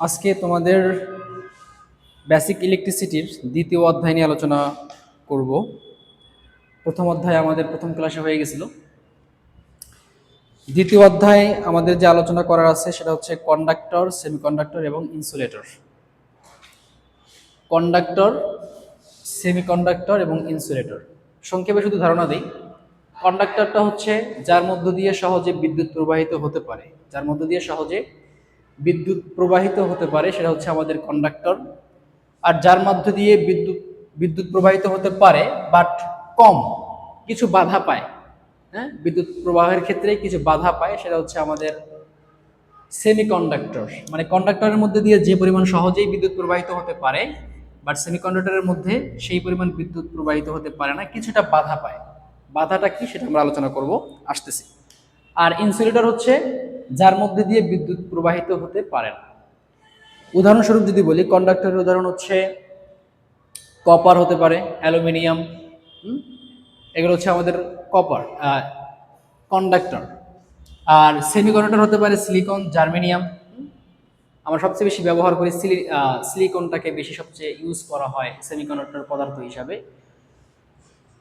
আজকে তোমাদের বেসিক ইলেকট্রিসিটির দ্বিতীয় অধ্যায় নিয়ে আলোচনা করব। প্রথম অধ্যায় আমাদের প্রথম ক্লাসে হয়ে গেছিল। দ্বিতীয় অধ্যায় আমাদের যে আলোচনা করার আছে সেটা হচ্ছে কন্ডাক্টর, সেমিকন্ডাক্টর এবং ইনসুলেটর। কন্ডাক্টর, সেমিকন্ডাক্টর এবং ইনসুলেটর সংক্ষেপে শুধু ধারণা দিই। কন্ডাক্টরটা হচ্ছে যার মধ্য দিয়ে সহজে বিদ্যুৎ প্রবাহিত হতে পারে, যার মধ্য দিয়ে সহজে বিদ্যুৎ প্রবাহিত হতে পারে সেটা হচ্ছে আমাদের কন্ডাক্টর। আর যার মধ্য দিয়ে বিদ্যুৎ বিদ্যুৎ প্রবাহিত হতে পারে বাট কম, কিছু বাধা পায়, হ্যাঁ, বিদ্যুৎ প্রবাহের ক্ষেত্রে কিছু বাধা পায়, সেটা হচ্ছে আমাদের সেমিকন্ডাক্টর। মানে কন্ডাক্টরের মধ্যে দিয়ে যে পরিমাণ সহজেই বিদ্যুৎ প্রবাহিত হতে পারে, বাট সেমিকন্ডাক্টরের মধ্যে সেই পরিমাণ বিদ্যুৎ প্রবাহিত হতে পারে না, কিছুটা বাধা পায়। বাধাটা কি সেটা আমরা আলোচনা করব, আসতেছি। আর ইনসুলেটর হচ্ছে যার মধ্যে দিয়ে বিদ্যুৎ প্রবাহিত হতে পারে না। উদাহরণস্বরূপ যদি বলি, কন্ডাক্টরের উদাহরণ হচ্ছে কপার হতে পারে, অ্যালুমিনিয়াম, এগুলো হচ্ছে আমাদের কপার কন্ডাক্টর। আর সেমিকন্ডাক্টর হতে পারে সিলিকন, জার্মেনিয়াম। আমরা সবচেয়ে বেশি ব্যবহার করি সিলিকনটাকে বেশি সবচেয়ে ইউজ করা হয় সেমিকন্ডাক্টর পদার্থ হিসাবে।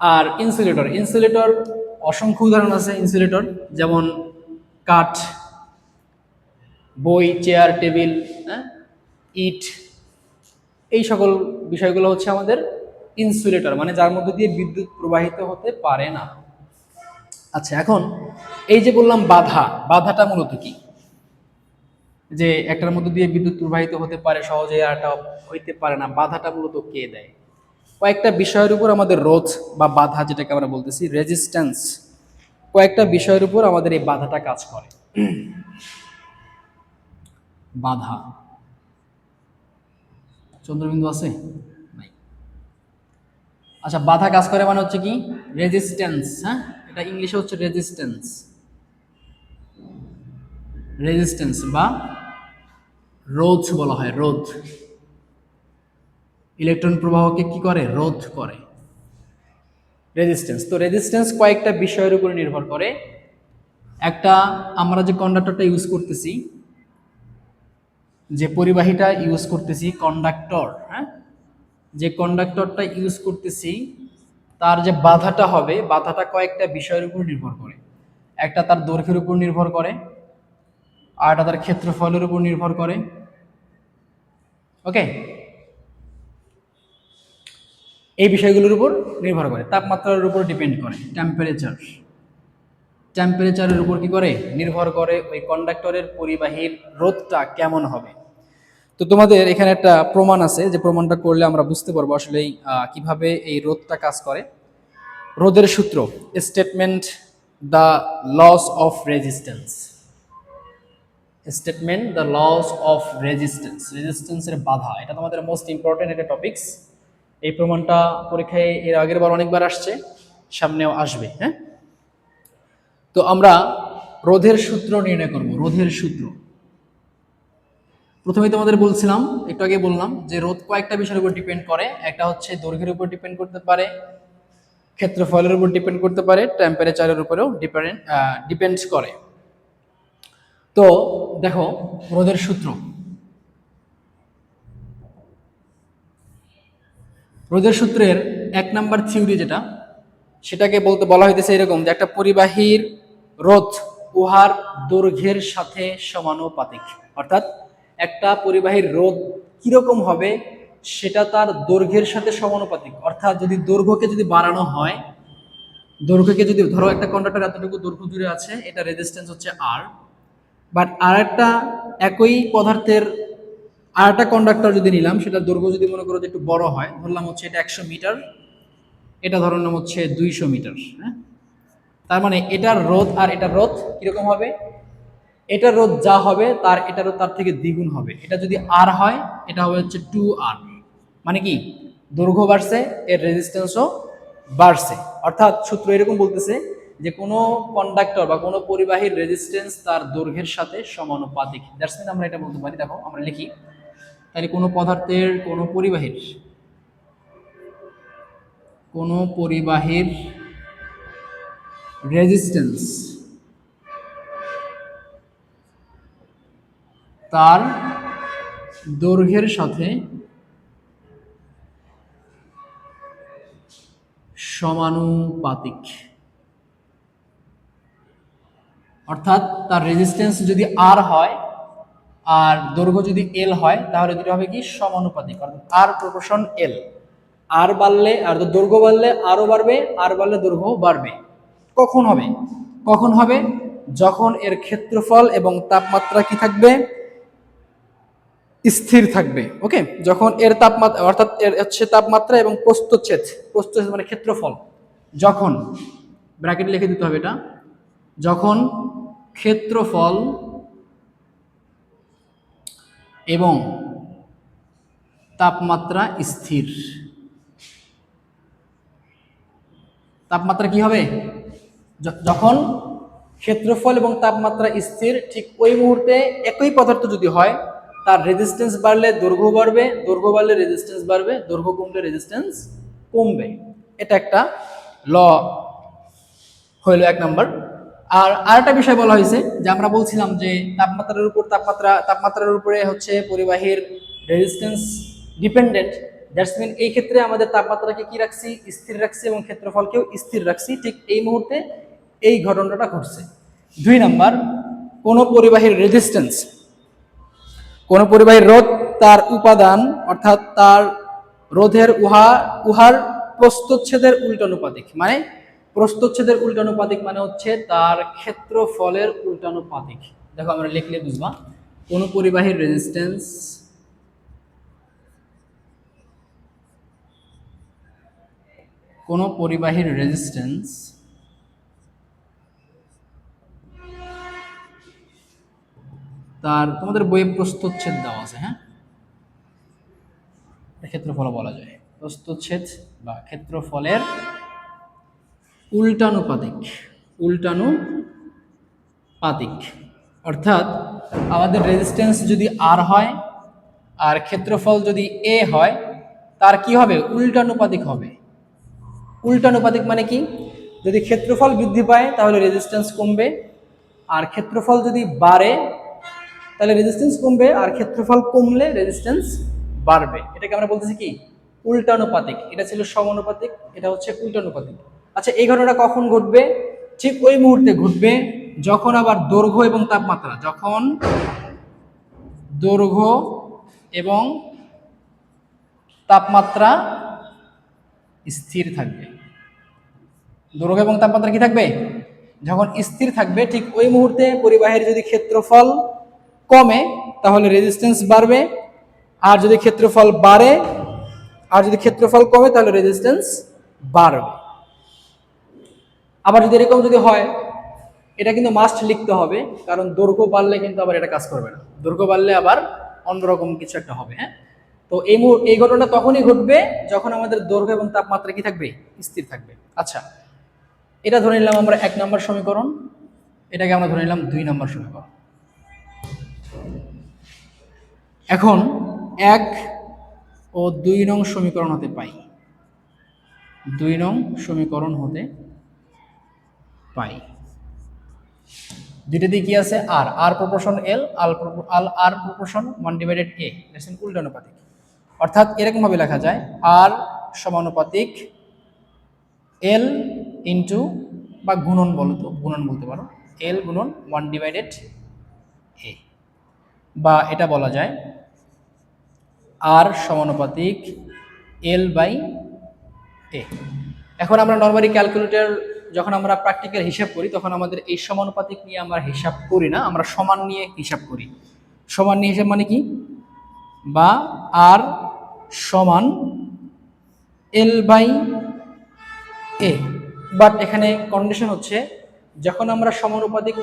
আর ইনসুলেটর, ইনসুলেটর অসংখ্য উদাহরণ আছে ইনসুলেটর, যেমন কাঠ, বই, চেয়ার, টেবিল, হ্যাঁ, ইট, এই সকল বিষয়গুলো হচ্ছে আমাদের ইনসুলেটর, মানে যার মধ্যে দিয়ে বিদ্যুৎ প্রবাহিত হতে পারে না। আচ্ছা, এখন এই যে বললাম বাধা, বাধাটা মূলত কি? যে একটার মধ্যে দিয়ে বিদ্যুৎ প্রবাহিত হতে পারে সহজে, আর একটা হইতে পারে না, বাধাটা মূলত কে দেয়? কয়েকটা বিষয়ের উপর আমাদের রোধ বা বাধা, যেটাকে আমরা বলতেছি রেজিস্ট্যান্স, কয়েকটা বিষয়ের উপর আমাদের এই বাধাটা কাজ করে। বাধা, চন্দ্রবিন্দু আছে? নাই। আচ্ছা, বাধা কাজ করে মানে হচ্ছে কি? রেজিস্ট্যান্স। হ্যাঁ, এটা ইংলিশে হচ্ছে রেজিস্ট্যান্স, রেজিস্ট্যান্স বা রোধ বলা হয়, রোধ। ইলেকট্রন প্রবাহকে কি করে? রোধ করে। রেজিস্ট্যান্স, তো রেজিস্ট্যান্স কয়েকটা বিষয়ের উপর নির্ভর করে। একটা, আমরা যে কন্ডাক্টরটা ইউজ করতেছি, যে পরিবাহীটা ইউজ করতেছি, কন্ডাক্টর, হ্যাঁ, যে কন্ডাক্টরটা ইউজ করতেছি তার যে বাধাটা হবে, বাধাটা কয়েকটা বিষয়ের উপর নির্ভর করে। একটা তার দৈর্ঘ্যের উপর নির্ভর করে, আর একটা তার ক্ষেত্রফলের উপর নির্ভর করে। ওকে, এই বিষয়গুলোর উপর নির্ভর করে। তাপমাত্রার উপর ডিপেন্ড করে, টেম্পারেচার, টেম্পারেচারের উপর কি করে? নির্ভর করে ওই কন্ডাক্টরের পরিবাহীর রোধটা কেমন হবে। তো তোমাদের এখানে একটা প্রমাণ আছে, যে প্রমাণটা করলে আমরা বুঝতে পারবো আসলে কিভাবে এই রোধটা কাজ করে। রোধের সূত্র, statement the laws of resistance, statement the laws of resistance, রেজিস্ট্যান্সের বাধা, এটা তোমাদের মোস্ট ইম্পর্টেন্ট একটা টপিকস। এই প্রমাণটা পরীক্ষায় এর আগের বার অনেকবার আসছে, সামনেও আসবে। হ্যাঁ, তো আমরা রোধের সূত্র নির্ণয় করব। রোধের সূত্র প্রথমে তোমাদের বলছিলাম, একটু আগে বললাম যে রোধ কয়েকটা বিষয়ের উপর ডিপেন্ড করে। একটা হচ্ছে দৈর্ঘ্যের উপর ডিপেন্ড করতে পারে, ক্ষেত্রফলের উপর ডিপেন্ড করতে পারে, টেম্পারেচারের উপরেও ডিপেন্ড করে। তো দেখো, রোধের সূত্র, রোধের সূত্রের 1 নম্বর থিওরি যেটা, সেটাকে বলা হইতেছে এরকম, যে একটা পরিবাহীর রোধ উহার দৈর্ঘ্যের সাথে সমানুপাতিক। অর্থাৎ একটা পরিবাহীর রোধ কিরকম হবে সেটা তার দৈর্ঘ্যের সাথে সমানুপাতিক। অর্থাৎ যদি দৈর্ঘ্যকে যদি বাড়ানো হয়, দৈর্ঘ্যকে যদি ধরো একটা কন্ডাক্টর এতটুকু দৈর্ঘ্য জুড়ে আছে, এটা রেজিস্ট্যান্স হচ্ছে আর, বাট আর একটা একই পদার্থের আর একটা কন্ডাক্টর যদি নিলাম, সেটা দৈর্ঘ্য যদি মনে করো যে একটু বড় হয়, ধরলাম হচ্ছে এটা 100 মিটার, এটা ধরলাম হচ্ছে 200 মিটার। হ্যাঁ, তার মানে এটার রোধ আর এটার রোধ কিরকম হবে? এটার রোধ যা হবে তার এটার রোধ তার থেকে দ্বিগুণ হবে। এটা যদি আর হয়, এটা হবে হচ্ছে 2R। মানে কি? দৈর্ঘ্য বাড়ছে, এর রেজিস্ট্যান্সও বাড়ছে। অর্থাৎ সূত্র এরকম বলতেছে যে কোনো কন্ডাক্টর বা কোনো পরিবাহীর রেজিস্ট্যান্স তার দৈর্ঘ্যের সাথে সমানুপাতিক। দ্যাটস মিন আমরা এটা বলতে পারি, দেখো আমরা লিখি, তাহলে কোনো পরিবাহীর রেজিস্ট্যান্স তার দৈর্ঘ্যের সাথে সমানুপাতিক, অর্থাৎ তার রেজিস্ট্যান্স যদি আর হয় আর দৈর্ঘ্য যদি এল হয় তাহলে দুটো হবে কি সমানুপাতিক, অর্থাৎ আর প্রপোর্শন এল। আর বাড়লে আর দৈর্ঘ্য বাড়লে আরও বাড়বে, আর বাড়লে দৈর্ঘ্য বাড়বে। কখন হবে? কখন হবে? যখন এর ক্ষেত্রফল এবং তাপমাত্রা কি থাকবে? স্থির থাকবে। ওকে, যখন এর তাপমাত্রা অর্থাৎ এর হচ্ছে তাপমাত্রা এবং প্রস্থচ্ছেদ, প্রস্থচ্ছেদ মানে ক্ষেত্রফল, যখন ব্র্যাকেট লিখে দিতে হবে এটা, যখন ক্ষেত্রফল এবং তাপমাত্রা স্থির। তাপমাত্রা কি হবে? যখন ক্ষেত্রফল এবং তাপমাত্রা স্থির, ঠিক ওই মুহূর্তে একই পদার্থ যদি হয় তার রেজিস্ট্যান্স বাড়লে দৈর্ঘ্য বাড়বে, দৈর্ঘ্য বাড়লে রেজিস্ট্যান্স বাড়বে, দৈর্ঘ্য কমলে রেজিস্ট্যান্স কমবে। এটা একটা ল হইল 1 নম্বর। আর আরেকটা বিষয় বলা হয়েছে যে আমরা বলছিলাম যে তাপমাত্রার উপরে হচ্ছে পরিবাহীর রেজিস্ট্যান্স ডিপেন্ডেন্ট। দ্যাটস মিন এই ক্ষেত্রে আমাদের তাপমাত্রাকে কি রাখছি? স্থির রাখছি এবং ক্ষেত্রফলকেও স্থির রাখছি। ঠিক এই মুহূর্তে এই ঘটনাটা ঘটছে। 2 নাম্বার, কোন পরিবাহীর রেজিস্ট্যান্স, কোন পরিবাহীর রোধ তার উপাদান অর্থাৎ তার রোধের উহার প্রস্থচ্ছেদের উল্টানুপাতিক। মানে প্রস্থচ্ছেদের উল্টানুপাতিক মানে হচ্ছে তার ক্ষেত্রফলের উল্টানুপাতিক। দেখো আমরা লিখলে বুঝবা, কোন পরিবাহীর রেজিস্ট্যান্স তার, তোমাদের বইয়ে প্রস্থচ্ছেদ দেওয়া আছে, হ্যাঁ, ক্ষেত্রফল বলা যায়। প্রস্থচ্ছেদ বা ক্ষেত্রফলের উল্টানুপাতিক, অর্থাৎ আমাদের রেজিস্ট্যান্স যদি আর হয় আর ক্ষেত্রফল যদি এ হয়, তার কি হবে? উল্টানুপাতিক হবে। উল্টানুপাতিক মানে কি? যদি ক্ষেত্রফল বৃদ্ধি পায় তাহলে রেজিস্ট্যান্স কমবে, আর ক্ষেত্রফল যদি বাড়ে তাহলে রেজিস্ট্যান্স কমবে, আর ক্ষেত্রফল কমলে রেজিস্ট্যান্স বাড়বে। এটাকে আমরা বলতেছি কি? উল্টানুপাতিক। এটা ছিল সমানুপাতিক, এটা হচ্ছে উল্টানুপাতিক। আচ্ছা, এই ঘটনাটা কখন ঘটবে? ঠিক ওই মুহূর্তে ঘটবে যখন আবার দৈর্ঘ্য এবং তাপমাত্রা, যখন দৈর্ঘ্য এবং তাপমাত্রা স্থির থাকবে। দৈর্ঘ্য এবং তাপমাত্রা কি থাকবে? যখন স্থির থাকবে, ঠিক ওই মুহূর্তে পরিবাহীর যদি ক্ষেত্রফল কমে তাহলে রেজিস্ট্যান্স বাড়বে, আর যদি ক্ষেত্রফল কমে তাহলে রেজিস্ট্যান্স বাড়বে। আবার যদি এরকম যদি হয়, এটা কিন্তু মাস্ট লিখতে হবে, কারণ দৈর্ঘ্য বাড়লে কিন্তু আবার এটা কাজ করবে না। দৈর্ঘ্য বাড়লে আবার অন্যরকম কিছু একটা হবে। হ্যাঁ, তো এই ঘটনাটা তখনই ঘটবে যখন আমাদের দৈর্ঘ্য এবং তাপমাত্রা কি থাকবে? স্থির থাকবে। আচ্ছা, এটা ধরে নিলাম আমরা 1 নম্বর সমীকরণ, এটাকে আমরা ধরে নিলাম 2 নম্বর সমীকরণ। এখন 1 ও 2 নং সমীকরণ হতে পাই, 2 নং সমীকরণ হতে পাই, দুইটা দিয়ে কি আছে? আর প্রপোর্শন এল, আর প্রপোর্শন 1/a, দেখছেন উল্টানুপাতিক। অর্থাৎ এরকম ভাবে লেখা যায় আর সমানুপাতিক এল ইন্টু, বা গুণন বলতে পারো, এল গুণন 1/a, বা এটা বলা যায় আর সমানুপাতিক এল বাই এ। এখন আমরা নরমালি ক্যালকুলেটর যখন আমরা প্র্যাকটিক্যাল হিসাব করি তখন আমাদের এই সমানুপাতিক নিয়ে আমরা হিসাব করি না, আমরা সমান নিয়ে হিসাব করি। সমান নিয়ে হিসাব মানে কি? বা আর সমান এল বাই এ। বাট এখানে কন্ডিশন হচ্ছে, যখন আমরা সমানুপাতিক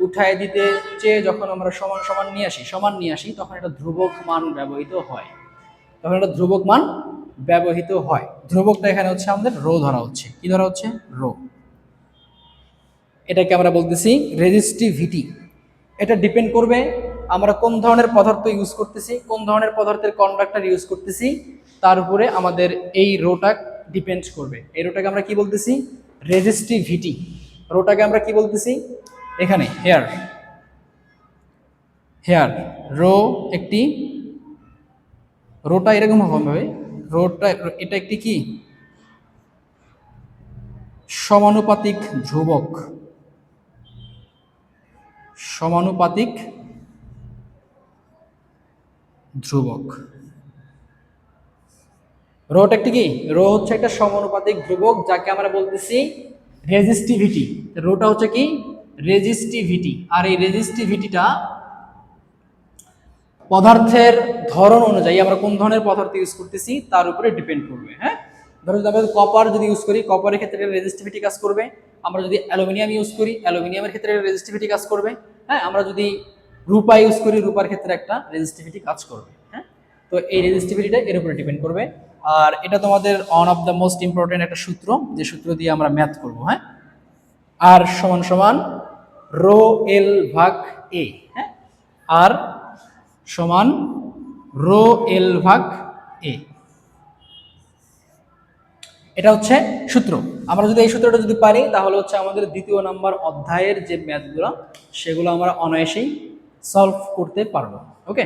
উঠায় দিতে চেয়ে যখন আমরা সমান নিয়ে আসি তখন এটা ধ্রুবক মান ব্যবহৃত হয়। ধ্রুবকটা এখানে হচ্ছে আমাদের রো ধরা হচ্ছে। কি ধরা হচ্ছে? রো। এটাকে আমরা বলতেছি রেজিস্টিভিটি। এটা ডিপেন্ড করবে আমরা কোন ধরনের পদার্থ ইউজ করতেছি, কোন ধরনের পদার্থের কন্ডাক্টর ইউজ করতেছি, তার উপরে আমাদের এই রোটা ডিপেন্ড করবে। এই রোটাকে আমরা কি বলতেছি? রেজিস্টিভিটি। রোটাকে আমরা কি বলতেছি? এখানে হেয়ার, হেয়ার, রো একটি, রোটা এরকম হবে, রোটা এটা একটি কি সমানুপাতিক ধ্রুবক, সমানুপাতিক ধ্রুবক। রোটা একটি কি, রো হচ্ছে একটা সমানুপাতিক ধ্রুবক যাকে আমরা বলতেছি রেজিস্টিভিটি। রোটা হচ্ছে কি রেজিস্টিভিটি, আর এই রেজিস্টিভিটিটা পদার্থের ধরন অনুযায়ী আমরা কোন ধরনের পদার্থ ইউজ করতেছি তার উপরে ডিপেন্ড করবে। হ্যাঁ, ধরো যদি আমরা কপার যদি ইউজ করি, কপারের ক্ষেত্রে রেজিস্টিভিটি কাজ করবে। আমরা যদি অ্যালুমিনিয়াম ইউজ করি, অ্যালুমিনিয়ামের ক্ষেত্রে রেজিস্টিভিটি কাজ করবে। হ্যাঁ, আমরা যদি রূপা ইউজ করি, রূপার ক্ষেত্রে একটা রেজিস্টিভিটি কাজ করবে। হ্যাঁ, তো এই রেজিস্টিভিটিটা এর উপরে ডিপেন্ড করবে। আর এটা তোমাদের one of the most important একটা সূত্র, যে সূত্র দিয়ে আমরা ম্যাথ করব। হ্যাঁ, আর সমান সমান রো এল ভাগ এ। হ্যাঁ, আর সমান রো এল ভাগ এ, এটা হচ্ছে সূত্র। আমরা যদি এই সূত্রটা যদি পারি তাহলে হচ্ছে আমাদের দ্বিতীয় নাম্বার অধ্যায়ের যে ম্যাথগুলো সেগুলো আমরা অনায়াসেই সলভ করতে পারবো। ওকে।